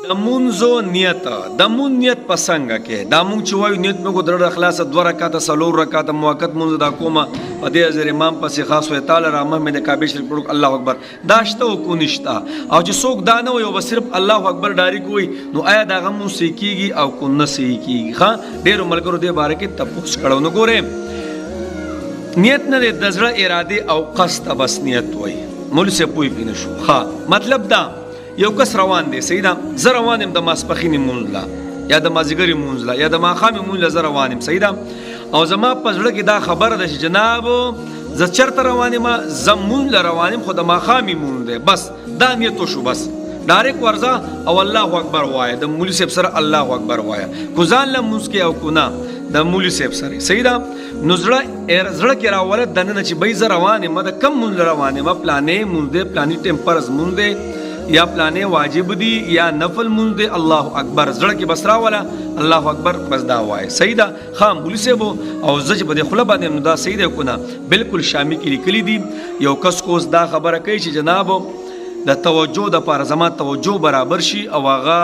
د مونځو نیت د مون نیت پسنګ کې دا مونږ چې وایو نیت موږ در اخلاص 2 رکعات سلور رکعات موقت مونږ دا کومه په دې حضرت امام پسې خاص وي تعالی رحمه مې د کعبه شریف پړو الله اکبر دا شته او کو نشتا او چې څوک دا نه وي او صرف الله اکبر ډایرک وي نو آیا دا غو سېکيږي او کو نه سېکيږي ها ډېر ملګرو دې باره کې تپوس کړو نو ګوره نیت نه د زړه اراده او قصد بس نیت وي مول سه پوي پینې شو ها مطلب دا یو کس روان دی سیدا زه روانم د ماسپخین مونږ لا یا د مازیګری مونږ لا یا د ماخام مونږ لا زه روانم سیدا او زما پزړه کې دا خبره ده چې جناب زه چرته روانم زمون لا روانم خو د ماخام مونږ دی بس دا نیت شو بس ډایرک ورزه او الله اکبر وای د مولوی صاحب سره الله اکبر وای کو ځان له مسکه او کو نه د مولوی صاحب سره سیدا نزړه کې راوله دنه چې بې ز روانم د کم مونږ روانم پلانې مونږ دی پلانې ټیمپرز مونږ دی یا پلانې واجب دي یا نفل مونږ دی الله اکبر زړه کې بسرا ولا الله اکبر بس دا وای سیدا خام پولیس بو او زج په خله باندې نو دا سیدا کو نه بالکل شامی کې لیکلي دي یو کس کوس دا خبره کوي چې جناب د توجه د پر زما توجه برابر شي او هغه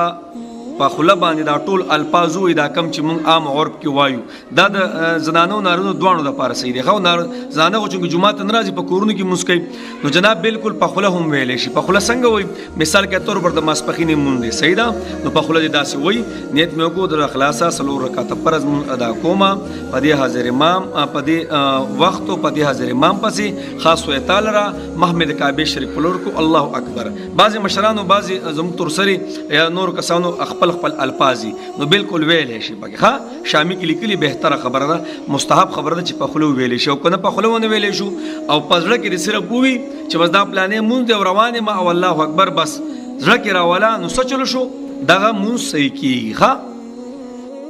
په خله باندې دا ټول الفاظو دا کم چې مونږ عام عرب کې وایو دا د زنانو نارونو دوانو د پاره صحیح دی خو زنانه چې جمعه ته ناراضي په کورونو کې مسکي نو جناب بالکل په خله هم ویلې شي په خله څنګه وای مثال کې تور پر د ماسپخینه مونږ دی صحیح ده نو په خله داسې وای نیت مې کو د اخلاصه سلور رکعات فرض مون ادا کوما په دې حاضر امام په دې وخت په دې حاضر امام پسې خاص وې تعالی را محمد کعبه شریف پلور کو الله اکبر بعضی مشرانو بعضی زم تر سری یا نور کسانو خپل الفاظي نو بالکل ویلې شي پکې ها شامی کې لیکلي بهتره خبره ده مستحب خبره ده چې په خلو ویلې شي او کنه په خلو ونه ویلې شو او پزړه کې صرف وی چې بس دا پلانې مونږ دی روانه ما او الله اکبر بس زړه کې راولا نو سچلو شو دغه مونږ صحیح کیږي ها